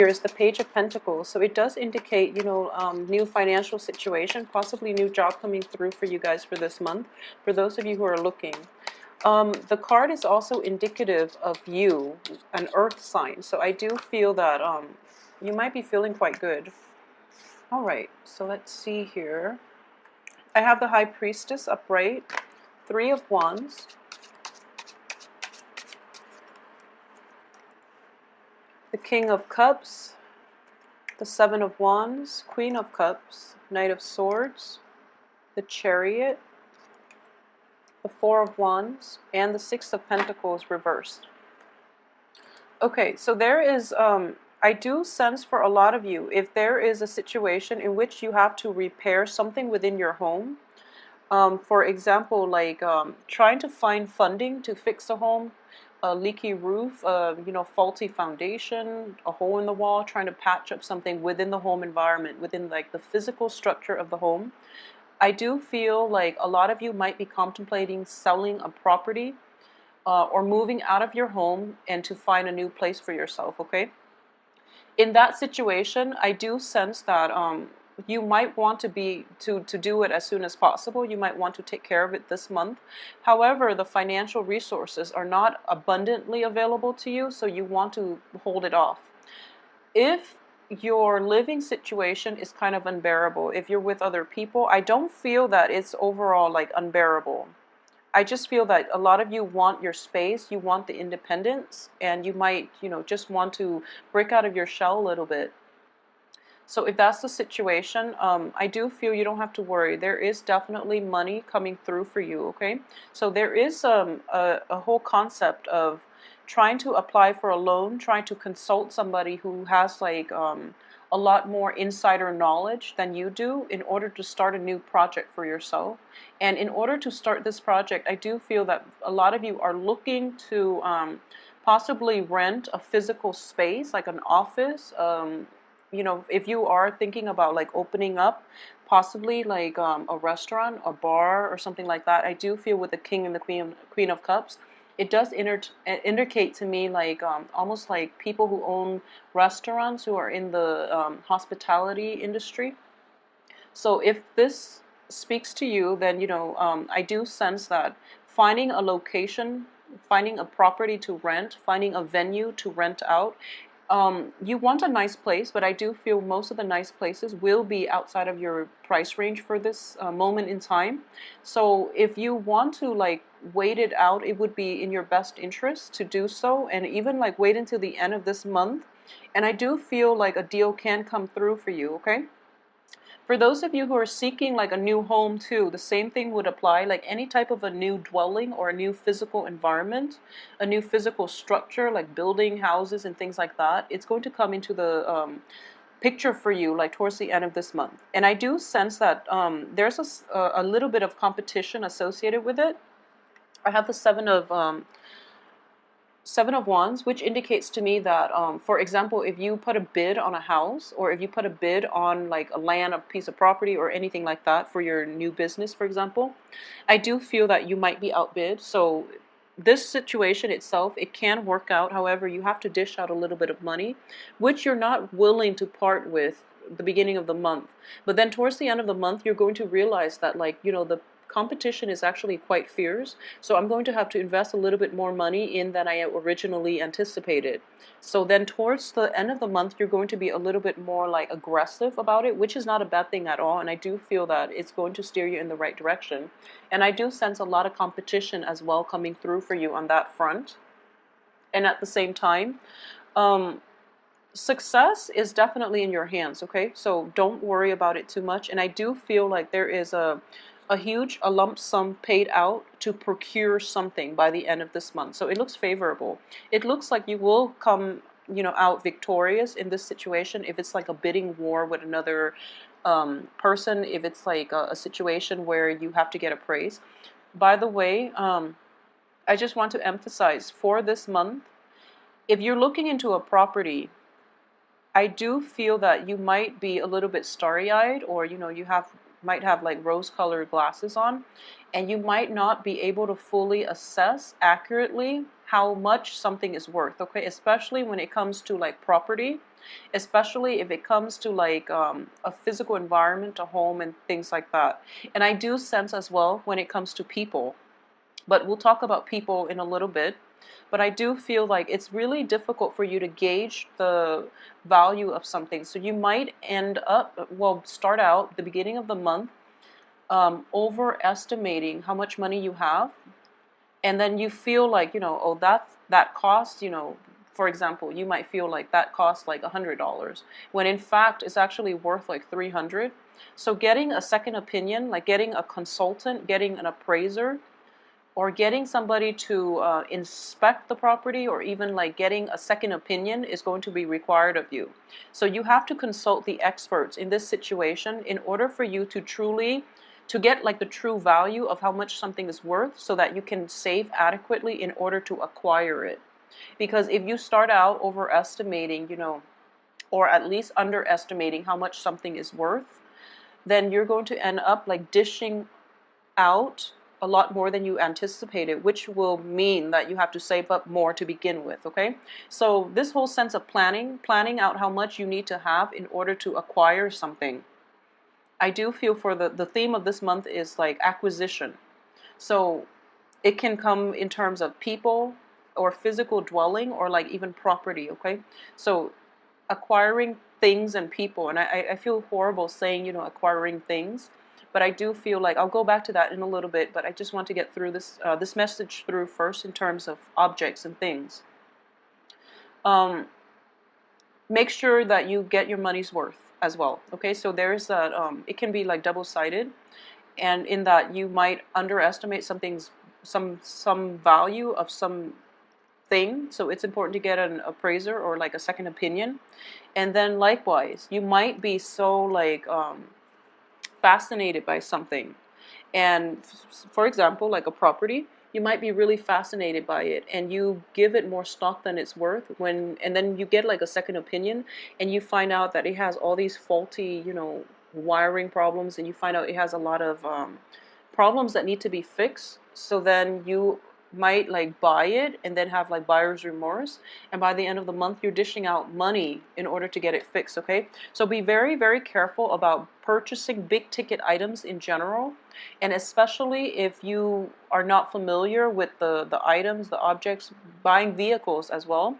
here is the Page of Pentacles. So it does indicate, new financial situation, possibly new job coming through for you guys for this month, for those of you who are looking. The card is also indicative of you, an earth sign. So I do feel that you might be feeling quite good. All right, so let's see here. I have the High Priestess upright, Three of Wands, the King of Cups, the Seven of Wands, Queen of Cups, Knight of Swords, the Chariot, the Four of Wands, and the Six of Pentacles reversed. Okay, so there is, I do sense for a lot of you, if there is a situation in which you have to repair something within your home, for example, like trying to find funding to fix a home, a leaky roof, faulty foundation, a hole in the wall, trying to patch up something within the home environment, within like the physical structure of the home. I do feel like a lot of you might be contemplating selling a property or moving out of your home and to find a new place for yourself, okay? In that situation, I do sense that you might want to do it as soon as possible. You might want to take care of it this month. However, the financial resources are not abundantly available to you, so you want to hold it off. If your living situation is kind of unbearable, if you're with other people, I don't feel that it's overall like unbearable. I just feel that a lot of you want your space, you want the independence, and you might, just want to break out of your shell a little bit. So if that's the situation, I do feel you don't have to worry. There is definitely money coming through for you, okay? So there is a whole concept of trying to apply for a loan, trying to consult somebody who has like a lot more insider knowledge than you do in order to start a new project for yourself. And in order to start this project, I do feel that a lot of you are looking to possibly rent a physical space, like an office. If you are thinking about like opening up possibly like a restaurant, a bar, or something like that, I do feel with the King and the Queen of Cups, it does indicate to me like almost like people who own restaurants, who are in the hospitality industry. So if this speaks to you, then I do sense that finding a location, finding a property to rent, finding a venue to rent out, you want a nice place, but I do feel most of the nice places will be outside of your price range for this moment in time. So if you want to like wait it out, it would be in your best interest to do so, and even like wait until the end of this month. And I do feel like a deal can come through for you, okay? For those of you who are seeking like a new home too, the same thing would apply. Like any type of a new dwelling or a new physical environment, a new physical structure, like building houses and things like that, it's going to come into the picture for you like towards the end of this month. And I do sense that there's a little bit of competition associated with it. I have the Seven of Wands, which indicates to me that, for example, if you put a bid on a house, or if you put a bid on like a land, a piece of property, or anything like that for your new business, for example, I do feel that you might be outbid. So this situation itself, it can work out. However, you have to dish out a little bit of money, which you're not willing to part with the beginning of the month. But then towards the end of the month, you're going to realize that like, the competition is actually quite fierce, so I'm going to have to invest a little bit more money in than I originally anticipated. So then towards the end of the month, you're going to be a little bit more like aggressive about it, which is not a bad thing at all, and I do feel that it's going to steer you in the right direction. And I do sense a lot of competition as well coming through for you on that front. And at the same time, success is definitely in your hands, okay? So don't worry about it too much. And I do feel like there is a lump sum paid out to procure something by the end of this month. So it looks favorable. It looks like you will come, out victorious in this situation. If it's like a bidding war with another person, if it's like a situation where you have to get appraised. By the way, I just want to emphasize for this month, if you're looking into a property, I do feel that you might be a little bit starry-eyed, or might have like rose-colored glasses on, and you might not be able to fully assess accurately how much something is worth, okay? Especially when it comes to like property. especially if it comes to like a physical environment, a home, and things like that. And I do sense as well when it comes to people, but we'll talk about people in a little bit. But I do feel like it's really difficult for you to gauge the value of something. So you might end up, well, start out the beginning of the month overestimating how much money you have, and then you feel like, oh, that costs, for example, you might feel like that costs like $100, when in fact it's actually worth like 300. So getting a second opinion, like getting a consultant, getting an appraiser, or getting somebody to inspect the property, or even like getting a second opinion, is going to be required of you. So you have to consult the experts in this situation in order for you to truly to get like the true value of how much something is worth, so that you can save adequately in order to acquire it. Because if you start out overestimating, or at least underestimating how much something is worth, then you're going to end up like dishing out a lot more than you anticipated, which will mean that you have to save up more to begin with, okay? So this whole sense of planning out how much you need to have in order to acquire something. I do feel for the theme of this month is like acquisition. So it can come in terms of people, or physical dwelling, or like even property, okay? So acquiring things and people, and I feel horrible saying, acquiring things, but I do feel like I'll go back to that in a little bit. But I just want to get through this message through first in terms of objects and things. Make sure that you get your money's worth as well. Okay, so there's that. It can be like double-sided, and in that you might underestimate some value of some thing. So it's important to get an appraiser or like a second opinion. And then likewise, you might be so like fascinated by something, and for example, like a property, you might be really fascinated by it, and you give it more stock than it's worth, and then you get like a second opinion, and you find out that it has all these faulty, wiring problems, and you find out it has a lot of problems that need to be fixed. So then you might like buy it and then have like buyer's remorse, and by the end of the month you're dishing out money in order to get it fixed. Okay, so be very, very careful about purchasing big ticket items in general, and especially if you are not familiar with the items, the objects. Buying vehicles as well,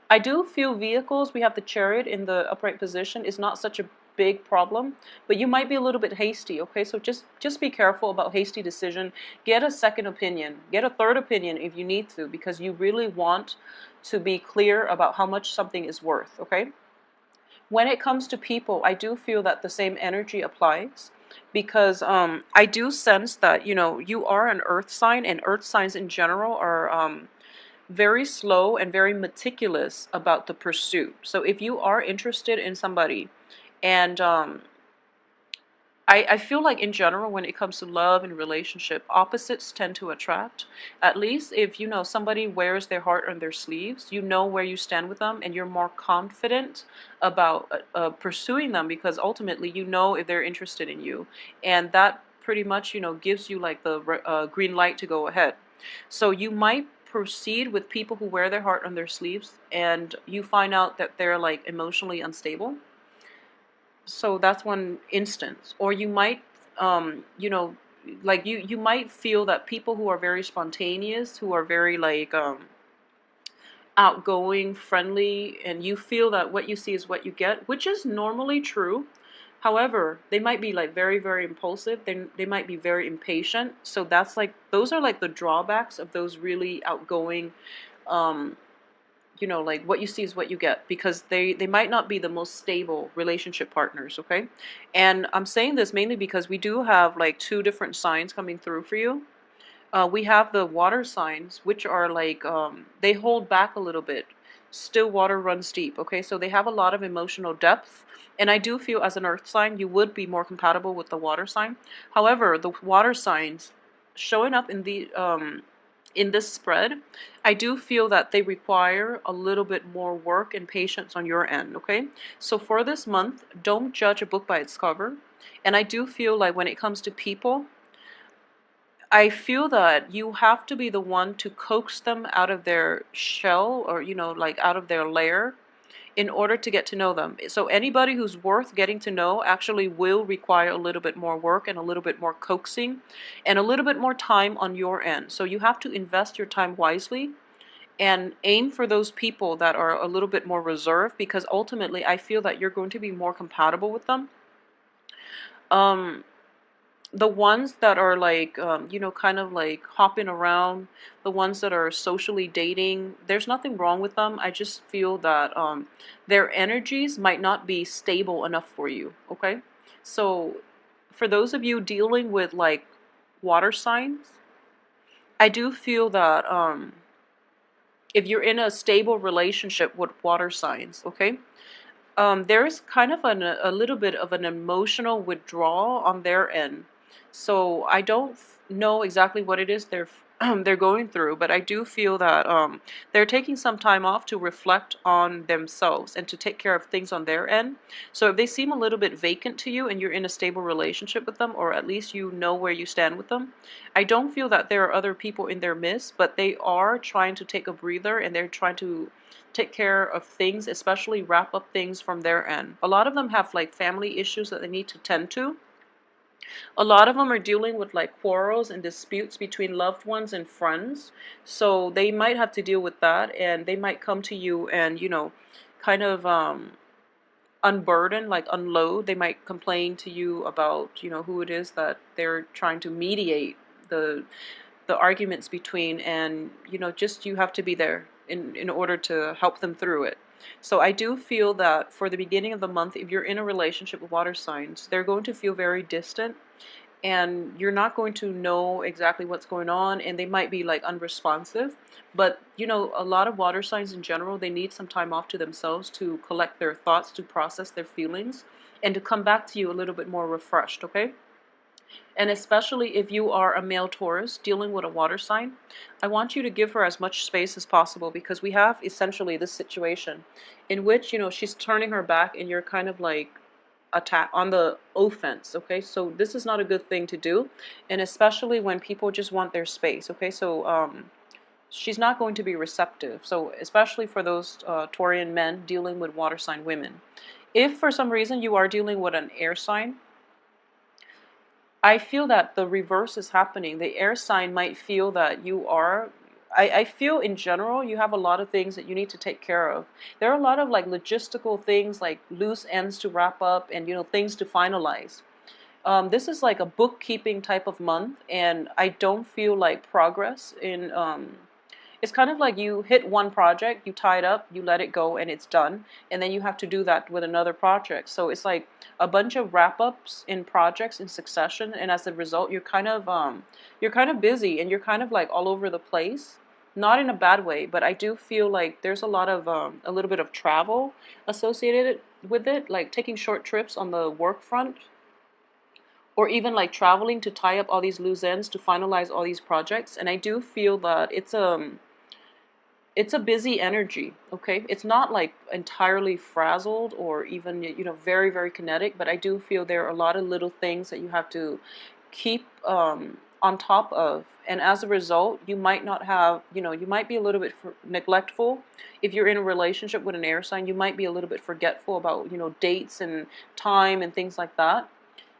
I do feel vehicles, we have the Chariot in the upright position, is not such a big problem, but you might be a little bit hasty, okay? So just be careful about hasty decision. Get a second opinion, get a third opinion if you need to, because you really want to be clear about how much something is worth, okay? When it comes to people, I do feel that the same energy applies, because I do sense that, you are an earth sign, and earth signs in general are very slow and very meticulous about the pursuit. So if you are interested in somebody, and I feel like in general, when it comes to love and relationship, opposites tend to attract. At least if somebody wears their heart on their sleeves, you know where you stand with them, and you're more confident about pursuing them, because ultimately you know if they're interested in you, and that pretty much gives you like the green light to go ahead. So you might proceed with people who wear their heart on their sleeves, and you find out that they're like emotionally unstable. So that's one instance. Or you might, like you might feel that people who are very spontaneous, who are very like outgoing, friendly, and you feel that what you see is what you get, which is normally true. However, they might be like very, very impulsive. They might be very impatient. So that's like, those are like the drawbacks of those really outgoing, like what you see is what you get, because they might not be the most stable relationship partners, okay? And I'm saying this mainly because we do have like two different signs coming through for you. We have the water signs, which are like, they hold back a little bit. Still water runs deep, okay? So they have a lot of emotional depth. And I do feel as an earth sign, you would be more compatible with the water sign. However, the water signs showing up in this spread, I do feel that they require a little bit more work and patience on your end, okay? So for this month, don't judge a book by its cover. And I do feel like when it comes to people, I feel that you have to be the one to coax them out of their shell, or, like out of their lair, in order to get to know them. So anybody who's worth getting to know actually will require a little bit more work and a little bit more coaxing and a little bit more time on your end. So you have to invest your time wisely and aim for those people that are a little bit more reserved, because ultimately I feel that you're going to be more compatible with them. The ones that are like, kind of like hopping around, the ones that are socially dating, there's nothing wrong with them. I just feel that their energies might not be stable enough for you, okay? So for those of you dealing with like water signs, I do feel that if you're in a stable relationship with water signs, okay, there is kind of a little bit of an emotional withdrawal on their end. So I don't know exactly what it is they're going through, but I do feel that they're taking some time off to reflect on themselves and to take care of things on their end. So if they seem a little bit vacant to you and you're in a stable relationship with them, or at least you know where you stand with them, I don't feel that there are other people in their midst, but they are trying to take a breather and they're trying to take care of things, especially wrap up things from their end. A lot of them have like family issues that they need to tend to. A lot of them are dealing with like quarrels and disputes between loved ones and friends. So they might have to deal with that, and they might come to you and, kind of unburden, like unload. They might complain to you about, who it is that they're trying to mediate the arguments between, and just you have to be there in order to help them through it. So I do feel that for the beginning of the month, if you're in a relationship with water signs, they're going to feel very distant, and you're not going to know exactly what's going on, and they might be like unresponsive. But a lot of water signs in general, they need some time off to themselves to collect their thoughts, to process their feelings, and to come back to you a little bit more refreshed, okay? And especially if you are a male Taurus dealing with a water sign, I want you to give her as much space as possible, because we have essentially this situation in which, she's turning her back and you're kind of like attack on the offense, okay? So this is not a good thing to do, and especially when people just want their space, okay? So she's not going to be receptive. So especially for those Taurian men dealing with water sign women. If for some reason you are dealing with an air sign, I feel that the reverse is happening. The air sign might feel that you are, I feel in general, you have a lot of things that you need to take care of. There are a lot of like logistical things, like loose ends to wrap up and, things to finalize. This is like a bookkeeping type of month, and I don't feel like progress in, it's kind of like you hit one project, you tie it up, you let it go, and it's done. And then you have to do that with another project. So it's like a bunch of wrap-ups in projects in succession, and as a result, you're kind of busy and you're kind of like all over the place. Not in a bad way, but I do feel like there's a lot of a little bit of travel associated with it, like taking short trips on the work front, or even like traveling to tie up all these loose ends to finalize all these projects. And I do feel that it's a busy energy, okay? It's not like entirely frazzled or even, very, very kinetic, but I do feel there are a lot of little things that you have to keep on top of. And as a result, you might not have, you might be a little bit neglectful. If you're in a relationship with an air sign, you might be a little bit forgetful about, dates and time and things like that.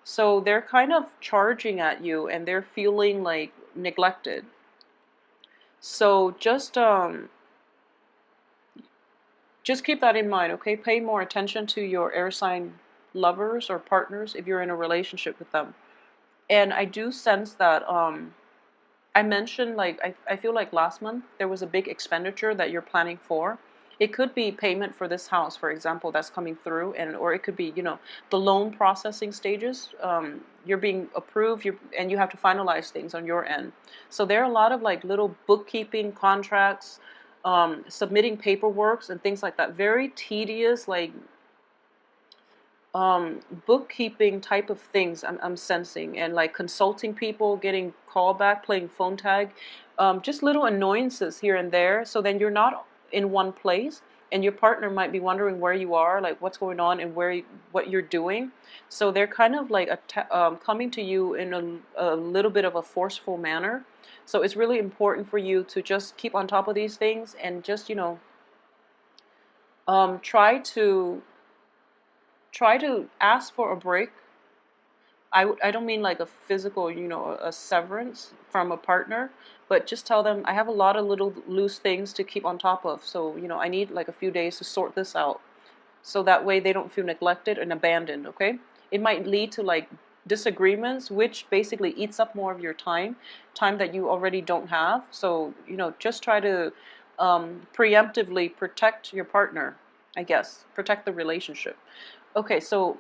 So they're kind of charging at you and they're feeling like neglected. So just keep that in mind, okay? Pay more attention to your air sign lovers or partners if you're in a relationship with them. And I do sense that I mentioned, like, I feel like last month there was a big expenditure that you're planning for. It could be payment for this house, for example, that's coming through, and or it could be, the loan processing stages. You're being approved, and you have to finalize things on your end. So there are a lot of like little bookkeeping contracts, submitting paperwork and things like that. Very tedious, like bookkeeping type of things I'm sensing, and like consulting people, getting callback, playing phone tag, just little annoyances here and there. So then you're not in one place, and your partner might be wondering where you are, like what's going on and what you're doing. So they're kind of like coming to you in a little bit of a forceful manner. So it's really important for you to just keep on top of these things and just, Try to ask for a break. I don't mean like a physical, a severance from a partner, but just tell them I have a lot of little loose things to keep on top of. So, I need like a few days to sort this out. So that way they don't feel neglected and abandoned, okay? It might lead to like disagreements, which basically eats up more of your time that you already don't have. So, just try to preemptively protect your partner, I guess, protect the relationship. Okay, so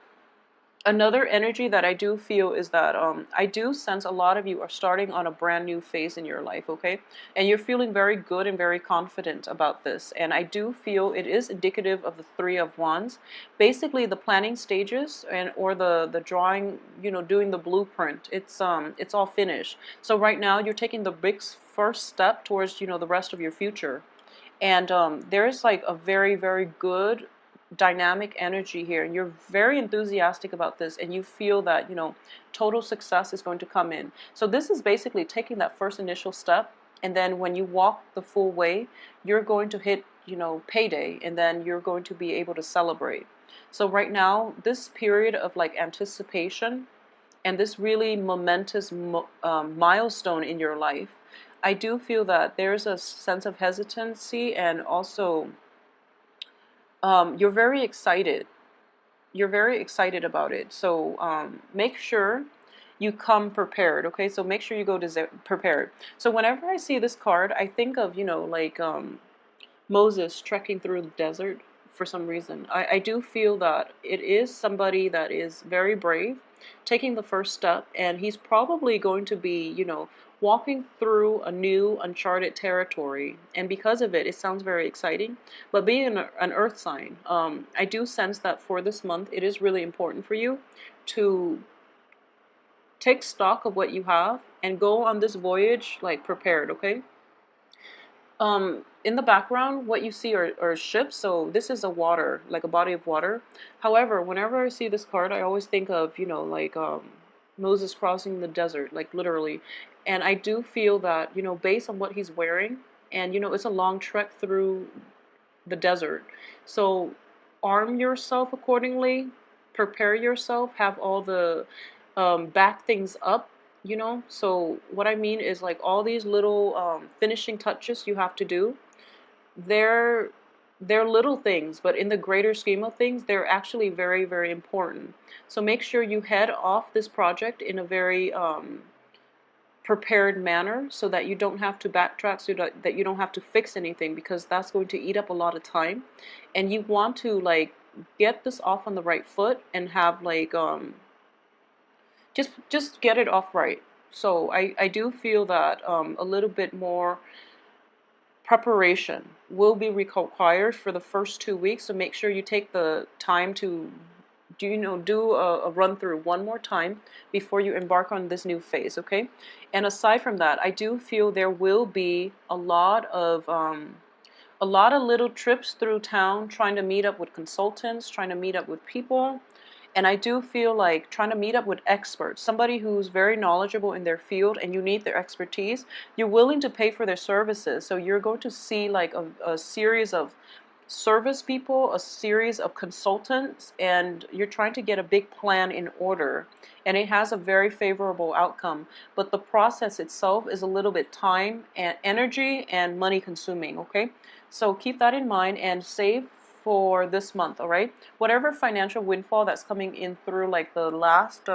another energy that I do feel is that I do sense a lot of you are starting on a brand new phase in your life, okay? And you're feeling very good and very confident about this. And I do feel it is indicative of the Three of Wands. Basically, the planning stages or the drawing, doing the blueprint. It's all finished. So right now you're taking the big first step towards, the rest of your future. And there's like a very, very good dynamic energy here, and you're very enthusiastic about this, and you feel that total success is going to come in. So this is basically taking that first initial step, and then when you walk the full way, you're going to hit payday, and then you're going to be able to celebrate. So right now, this period of like anticipation and this really momentous milestone in your life, I do feel that there's a sense of hesitancy, and also you're very excited. You're very excited about it. So make sure you come prepared, okay? So make sure you go prepared. So whenever I see this card, I think of, like Moses trekking through the desert for some reason. I do feel that it is somebody that is very brave, taking the first step, and he's probably going to be, walking through a new uncharted territory. And because of it, it sounds very exciting. But being an earth sign, I do sense that for this month, it is really important for you to take stock of what you have and go on this voyage like prepared, okay? In the background, what you see are ships. So this is a water, like a body of water. However, whenever I see this card, I always think of, like Moses crossing the desert, like literally. And I do feel that, based on what he's wearing, and, it's a long trek through the desert. So arm yourself accordingly, prepare yourself, have all the back things up, So what I mean is like all these little finishing touches you have to do. They're they're little things, but in the greater scheme of things, they're actually very, very important. So make sure you head off this project in a very prepared manner, so that you don't have to backtrack, so that you don't have to fix anything, because that's going to eat up a lot of time. And you want to like get this off on the right foot and have like just get it off right. So I do feel that a little bit more preparation will be required for the first 2 weeks. So make sure you take the time to do a run through one more time before you embark on this new phase, okay? And aside from that, I do feel there will be a lot of little trips through town, trying to meet up with consultants, trying to meet up with people. And I do feel like trying to meet up with experts, somebody who's very knowledgeable in their field and you need their expertise. You're willing to pay for their services. So you're going to see like a series of service people, a series of consultants, and you're trying to get a big plan in order. And it has a very favorable outcome. But the process itself is a little bit time and energy and money consuming, okay? So keep that in mind and save for this month, all right? Whatever financial windfall that's coming in through like the last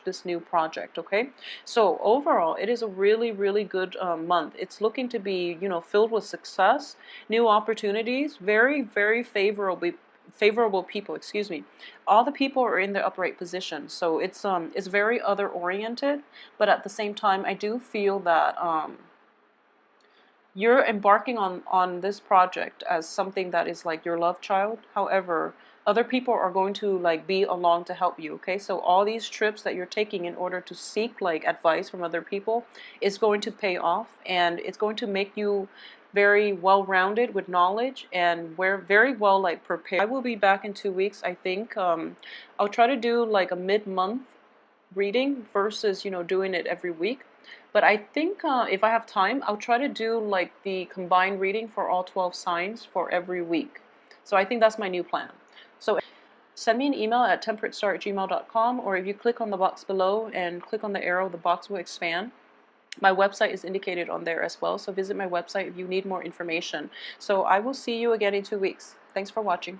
this new project, okay? So overall, it is a really, really good month. It's looking to be, filled with success, new opportunities, very, very favorable people, excuse me. All the people are in their upright position. So it's very other oriented, but at the same time, I do feel that you're embarking on this project as something that is like your love child. However, other people are going to like be along to help you, okay? So all these trips that you're taking in order to seek like advice from other people is going to pay off, and it's going to make you very well-rounded with knowledge, and we're very well like prepared. I will be back in 2 weeks, I think. I'll try to do like a mid-month reading versus doing it every week. But I think if I have time, I'll try to do like the combined reading for all 12 signs for every week. So I think that's my new plan. So send me an email at temperatestar@gmail.com, or if you click on the box below and click on the arrow, the box will expand. My website is indicated on there as well, so visit my website if you need more information. So I will see you again in 2 weeks. Thanks for watching.